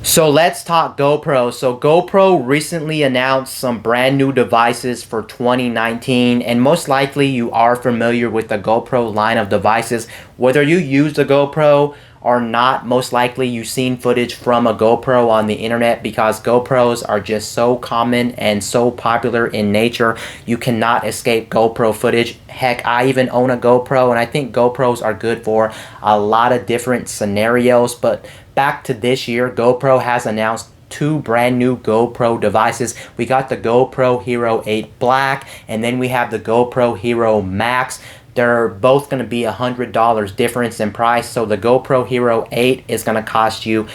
So let's talk GoPro. So GoPro recently announced some brand new devices for 2019, and most likely you are familiar with the GoPro line of devices. Whether you use the GoPro or not, most likely you've seen footage from a GoPro on the internet because GoPros are just so common and so popular in nature. You cannot escape GoPro footage. Heck, I even own a GoPro, and I think GoPros are good for a lot of different scenarios. But back to this year, GoPro has announced two brand new GoPro devices. We got the GoPro Hero 8 Black, and then we have the GoPro Hero Max. They're both going to be $100 difference in price. So the GoPro Hero 8 is going to cost you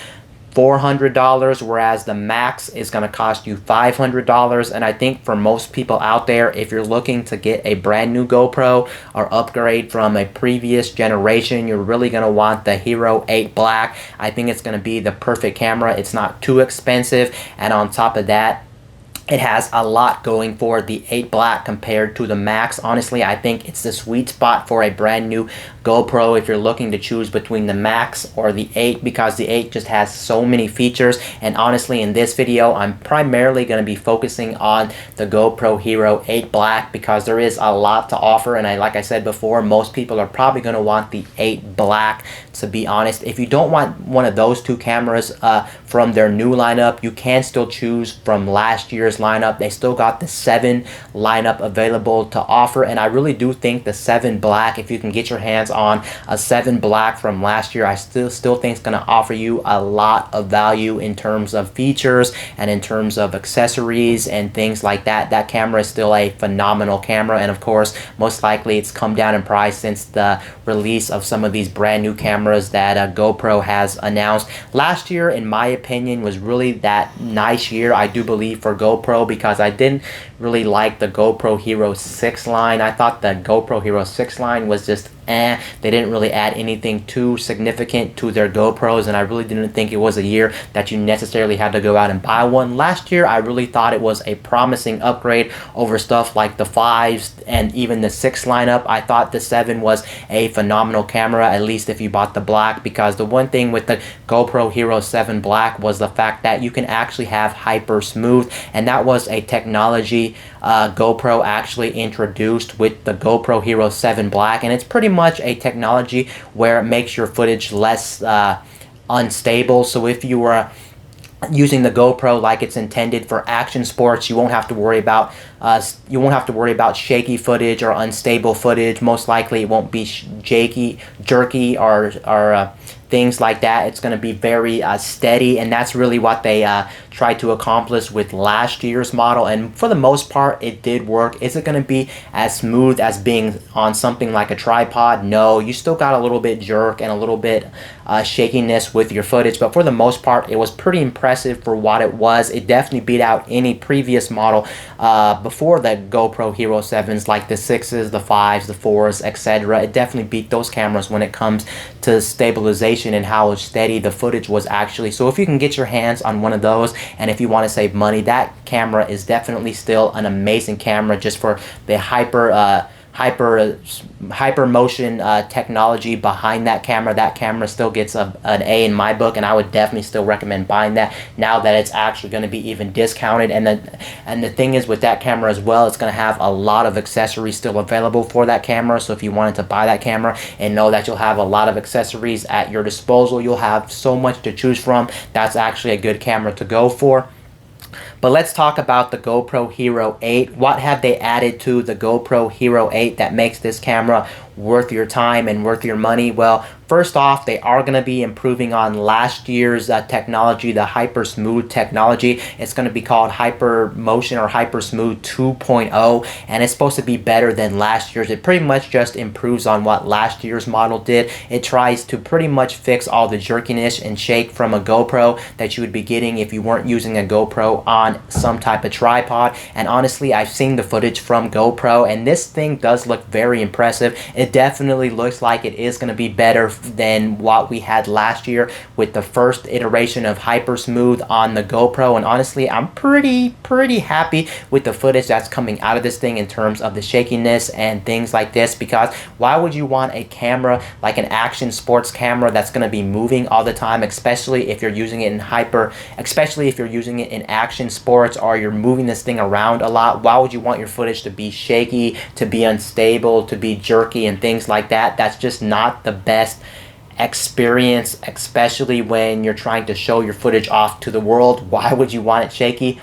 $400, whereas the Max is going to cost you $500. And I think for most people out there, if you're looking to get a brand new GoPro or upgrade from a previous generation, you're really going to want the Hero 8 Black. I think it's going to be the perfect camera. It's not too expensive, and on top of that, it has a lot going for the 8 Black compared to the Max. Honestly, I think it's the sweet spot for a brand new GoPro if you're looking to choose between the Max or the 8, because the 8 just has so many features. And honestly, in this video, I'm primarily going to be focusing on the GoPro Hero 8 Black because there is a lot to offer. And like I said before, most people are probably going to want the 8 Black, to be honest. If you don't want one of those two cameras from their new lineup, you can still choose from last year's lineup. They still got the 7 lineup available to offer, and I really do think the 7 Black, if you can get your hands on a 7 Black from last year, I still think it's going to offer you a lot of value in terms of features and in terms of accessories and things like that. That camera is still a phenomenal camera, and of course, most likely it's come down in price since the release of some of these brand new cameras that GoPro has announced. Last year, in my opinion, was really that nice year, I do believe, for GoPro, because I didn't really like the GoPro Hero 6 line. I thought the GoPro Hero 6 line was just they didn't really add anything too significant to their GoPros, and I really didn't think it was a year that you necessarily had to go out and buy one. Last year, I really thought it was a promising upgrade over stuff like the 5s and even the 6 lineup. I thought the 7 was a phenomenal camera, at least if you bought the Black, because the one thing with the GoPro Hero 7 Black was the fact that you can actually have hyper smooth, and that was a technology GoPro actually introduced with the GoPro Hero 7 Black, and it's pretty much a technology where it makes your footage less unstable. So if you were using the GoPro like it's intended for action sports, you won't have to worry about shaky footage or unstable footage. Most likely it won't be jerky or things like that. It's going to be very steady, and that's really what they tried to accomplish with last year's model, and for the most part it did work. Is it going to be as smooth as being on something like a tripod? No, you still got a little bit jerk and a little bit shakiness with your footage, but for the most part it was pretty impressive for what it was. It definitely beat out any previous model before the GoPro Hero 7s, like the 6s, the 5s, the 4s, etc. It definitely beat those cameras when it comes to stabilization and how steady the footage was actually. So if you can get your hands on one of those, and if you want to save money, that camera is definitely still an amazing camera just for the hyper motion technology behind that camera. That camera still gets an A in my book, and I would definitely still recommend buying that now that it's actually going to be even discounted. And the thing is with that camera as well, it's going to have a lot of accessories still available for that camera. So if you wanted to buy that camera and know that you'll have a lot of accessories at your disposal, you'll have so much to choose from. That's actually a good camera to go for. But let's talk about the GoPro Hero 8. What have they added to the GoPro Hero 8 that makes this camera worth your time and worth your money? Well, first off, they are going to be improving on last year's technology, the Hyper Smooth technology. It's going to be called Hyper Motion or Hyper Smooth 2.0, and it's supposed to be better than last year's. It pretty much just improves on what last year's model did. It tries to pretty much fix all the jerkiness and shake from a GoPro that you would be getting if you weren't using a GoPro on some type of tripod. And honestly, I've seen the footage from GoPro, and this thing does look very impressive. It definitely looks like it is going to be better than what we had last year with the first iteration of Hyper Smooth on the GoPro. And honestly, I'm pretty happy with the footage that's coming out of this thing in terms of the shakiness and things like this, because why would you want a camera like an action sports camera that's going to be moving all the time, especially if you're using it in action sports, or you're moving this thing around a lot? Why would you want your footage to be shaky, to be unstable, to be jerky and things like that? That's just not the best experience, especially when you're trying to show your footage off to the world. Why would you want it shaky?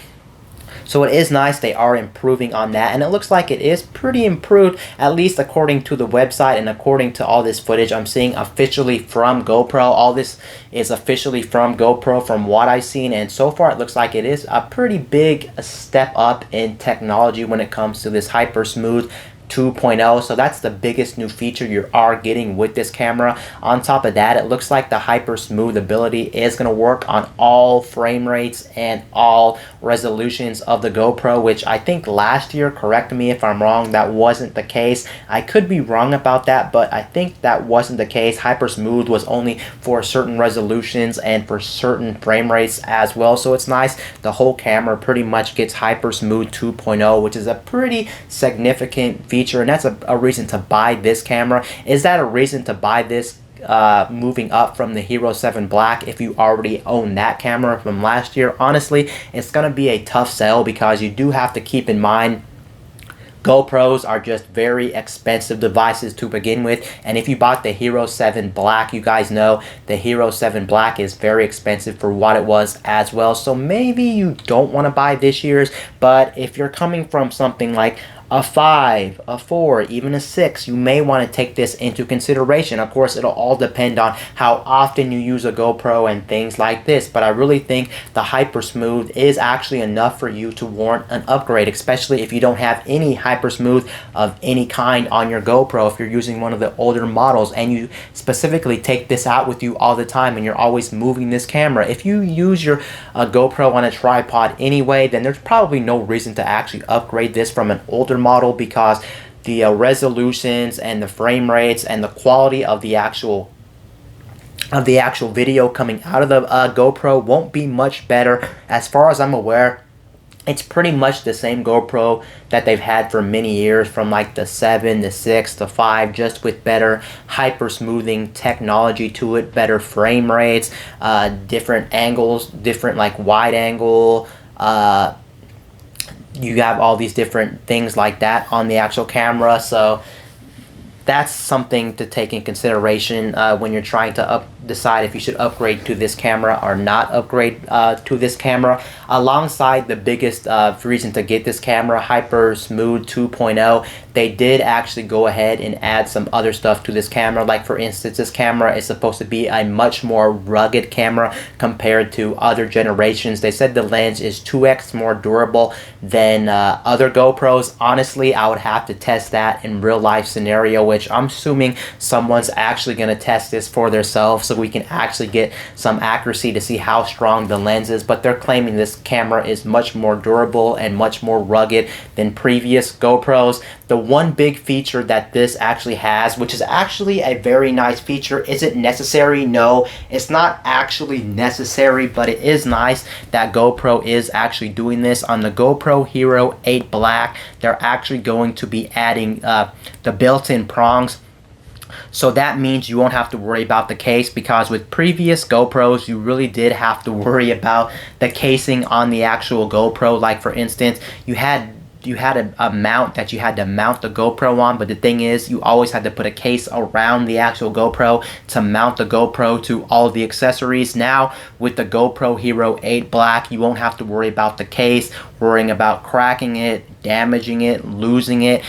So it is nice they are improving on that, and it looks like it is pretty improved, at least according to the website and according to all this footage I'm seeing officially from GoPro. All this is officially from GoPro from what I've seen, and so far it looks like it is a pretty big step up in technology when it comes to this Hyper Smooth 2.0. So that's the biggest new feature you are getting with this camera. On top of that, it looks like the Hyper Smooth ability is going to work on all frame rates and all resolutions of the GoPro, which I think last year, correct me if I'm wrong, that wasn't the case. I could be wrong about that, but I think that wasn't the case. Hyper Smooth was only for certain resolutions and for certain frame rates as well. So it's nice the whole camera pretty much gets Hyper Smooth 2.0, which is a pretty significant feature, and that's a reason to buy this camera. Is that a reason to buy this moving up from the Hero 7 Black if you already own that camera from last year? Honestly, it's going to be a tough sell, because you do have to keep in mind GoPros are just very expensive devices to begin with, and if you bought the Hero 7 Black, you guys know the Hero 7 Black is very expensive for what it was as well. So maybe you don't want to buy this year's, but if you're coming from something like a 5, a 4, even a 6, you may want to take this into consideration. Of course, it'll all depend on how often you use a GoPro and things like this, but I really think the Hyper Smooth is actually enough for you to warrant an upgrade, especially if you don't have any Hyper Smooth of any kind on your GoPro. If you're using one of the older models and you specifically take this out with you all the time and you're always moving this camera, if you use your GoPro on a tripod anyway, then there's probably no reason to actually upgrade this from an older model, because the resolutions and the frame rates and the quality of the actual video coming out of the GoPro won't be much better. As far as I'm aware, it's pretty much the same GoPro that they've had for many years, from like the 7, the 6, the 5, just with better hyper smoothing technology to it, better frame rates, different angles, different like wide angle, you have all these different things like that on the actual camera. So that's something to take in consideration when you're trying to decide if you should upgrade to this camera or not upgrade to this camera. Alongside the biggest reason to get this camera, Hyper Smooth 2.0, they did actually go ahead and add some other stuff to this camera. Like for instance, this camera is supposed to be a much more rugged camera compared to other generations. They said the lens is 2x more durable than other GoPros. Honestly, I would have to test that in real life scenario, which I'm assuming someone's actually going to test this for themselves so we can actually get some accuracy to see how strong the lens is. But they're claiming this camera is much more durable and much more rugged than previous GoPros. The one big feature that this actually has, which is actually a very nice feature, is it necessary? No, it's not actually necessary, but it is nice that GoPro is actually doing this. On the GoPro Hero 8 Black, they're actually going to be adding the built-in prongs. So that means you won't have to worry about the case, because with previous GoPros you really did have to worry about the casing on the actual GoPro. Like for instance, you had a mount that you had to mount the GoPro on, but the thing is you always had to put a case around the actual GoPro to mount the GoPro to all the accessories. Now with the GoPro Hero 8 Black, you won't have to worry about the case, worrying about cracking it, damaging it, losing it.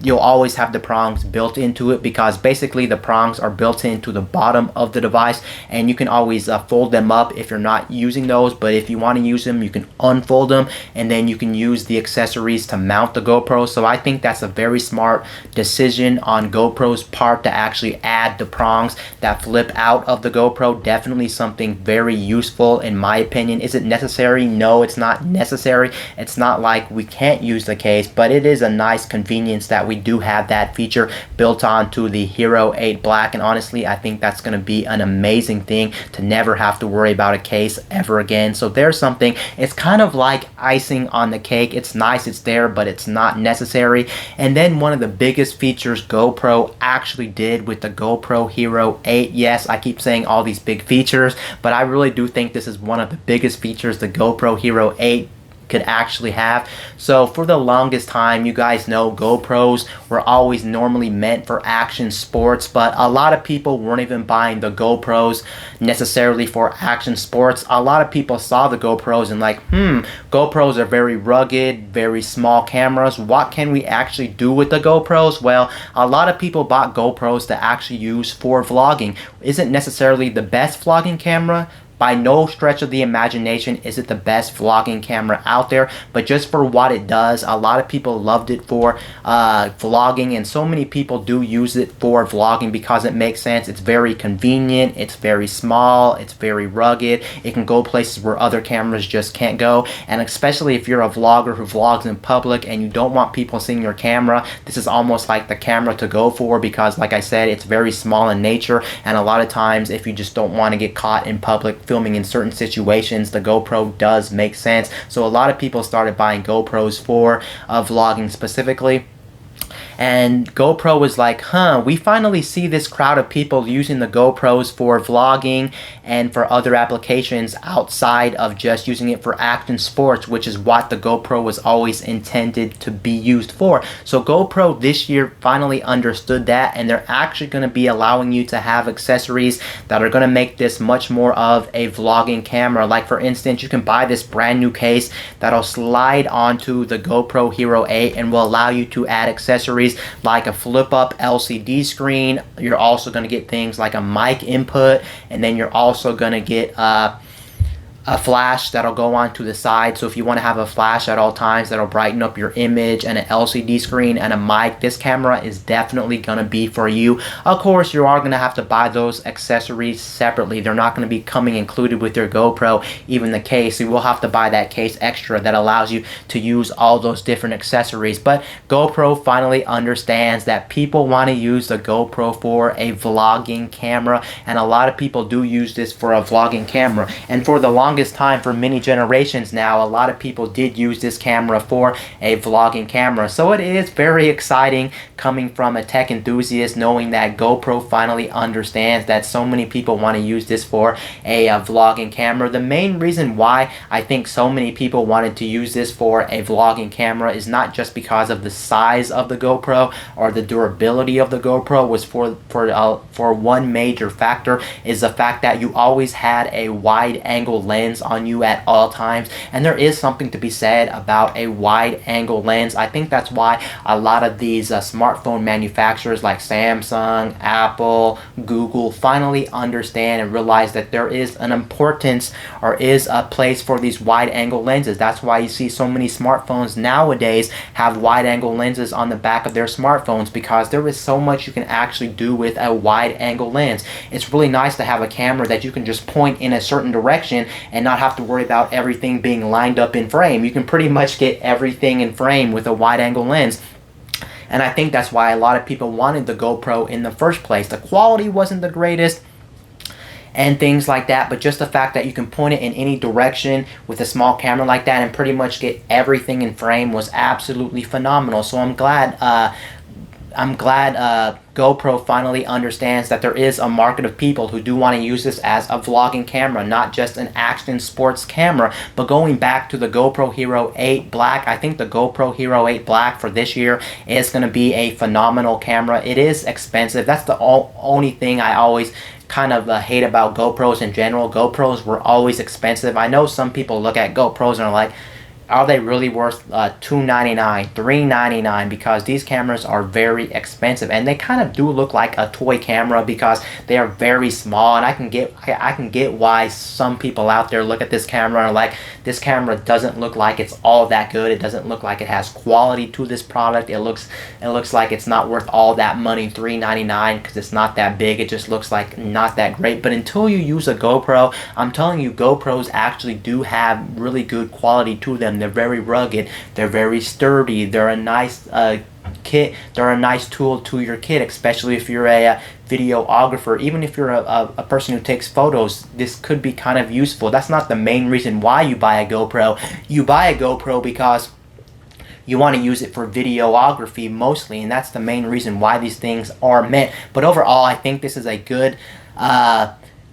You'll always have the prongs built into it, because basically the prongs are built into the bottom of the device, and you can always fold them up if you're not using those. But if you want to use them, you can unfold them, and then you can use the accessories to mount the GoPro. So I think that's a very smart decision on GoPro's part to actually add the prongs that flip out of the GoPro. Definitely something very useful in my opinion. Is it necessary? No, it's not necessary. It's not like we can't use the the case, but it is a nice convenience that we do have that feature built onto the Hero 8 Black, and honestly I think that's going to be an amazing thing to never have to worry about a case ever again. So there's something, it's kind of like icing on the cake. It's nice, it's there, but it's not necessary. And then one of the biggest features GoPro actually did with the GoPro Hero 8, yes, I keep saying all these big features, but I really do think this is one of the biggest features the GoPro Hero 8 could actually have. So for the longest time, you guys know GoPros were always normally meant for action sports, but a lot of people weren't even buying the GoPros necessarily for action sports. A lot of people saw the GoPros and like, GoPros are very rugged, very small cameras. What can we actually do with the GoPros? Well, a lot of people bought GoPros to actually use for vlogging. Isn't necessarily the best vlogging camera. By no stretch of the imagination is it the best vlogging camera out there, but just for what it does, a lot of people loved it for vlogging, and so many people do use it for vlogging because it makes sense. It's very convenient, it's very small, it's very rugged, it can go places where other cameras just can't go, and especially if you're a vlogger who vlogs in public and you don't want people seeing your camera, this is almost like the camera to go for, because like I said, it's very small in nature, and a lot of times if you just don't want to get caught in public filming in certain situations, the GoPro does make sense. So a lot of people started buying GoPros for vlogging specifically. And GoPro was like, we finally see this crowd of people using the GoPros for vlogging and for other applications outside of just using it for action sports, which is what the GoPro was always intended to be used for. So GoPro this year finally understood that, and they're actually going to be allowing you to have accessories that are going to make this much more of a vlogging camera. Like for instance, you can buy this brand new case that'll slide onto the GoPro Hero 8 and will allow you to add accessories like a flip-up LCD screen. You're also going to get things like a mic input, and then you're also going to get a flash that'll go on to the side. So if you want to have a flash at all times that'll brighten up your image, and an LCD screen and a mic, this camera is definitely going to be for you. Of course, you are going to have to buy those accessories separately. They're not going to be coming included with your GoPro, even the case. You will have to buy that case extra that allows you to use all those different accessories. But GoPro finally understands that people want to use the GoPro for a vlogging camera, and a lot of people do use this for a vlogging camera. And for the longest time, for many generations now, a lot of people did use this camera for a vlogging camera. So it is very exciting coming from a tech enthusiast, knowing that GoPro finally understands that so many people want to use this for a vlogging camera. The main reason why I think so many people wanted to use this for a vlogging camera is not just because of the size of the GoPro or the durability of the GoPro, was for one major factor, is the fact that you always had a wide angle lens on you at all times, and there is something to be said about a wide angle lens. I think that's why a lot of these smartphone manufacturers like Samsung, Apple, Google finally understand and realize that there is an importance, or is a place for these wide angle lenses. That's why you see so many smartphones nowadays have wide angle lenses on the back of their smartphones, because there is so much you can actually do with a wide angle lens. It's really nice to have a camera that you can just point in a certain direction and not have to worry about everything being lined up in frame. You can pretty much get everything in frame with a wide angle lens. And I think that's why a lot of people wanted the GoPro in the first place. The quality wasn't the greatest and things like that, but just the fact that you can point it in any direction with a small camera like that and pretty much get everything in frame was absolutely phenomenal. So I'm glad GoPro finally understands that there is a market of people who do want to use this as a vlogging camera, not just an action sports camera. But going back to the GoPro Hero 8 Black, I think the GoPro Hero 8 Black for this year is going to be a phenomenal camera. It is expensive. That's the only thing I always kind of hate about GoPros in general. GoPros were always expensive. I know some people look at GoPros and are like, are they really worth $299, $399? Because these cameras are very expensive, and they kind of do look like a toy camera because they are very small. And I can get why some people out there look at this camera and are like, this camera doesn't look like it's all that good. It doesn't look like it has quality to this product. It looks like it's not worth all that money, $399, because it's not that big. It just looks like not that great. But until you use a GoPro, I'm telling you, GoPros actually do have really good quality to them. them. They're very rugged. They're very sturdy. They're a nice kit. They're a nice tool to your kit, especially if you're a videographer. Even if you're a person who takes photos, this could be kind of useful. That's not the main reason why you buy a GoPro. You buy a GoPro because you want to use it for videography mostly, and that's the main reason why these things are meant. But overall, I think this is a good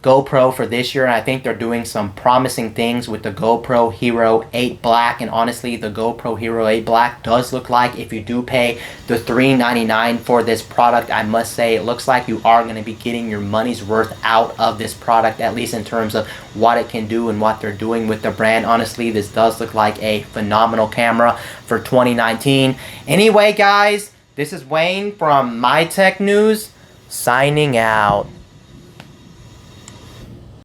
GoPro for this year, and I think they're doing some promising things with the GoPro Hero 8 Black. And honestly, the GoPro Hero 8 Black does look like, if you do pay the $399 for this product, I must say it looks like you are going to be getting your money's worth out of this product, at least in terms of what it can do and what they're doing with the brand. Honestly, this does look like a phenomenal camera for 2019. Anyway, guys, this is Wayne from My Tech News, signing out.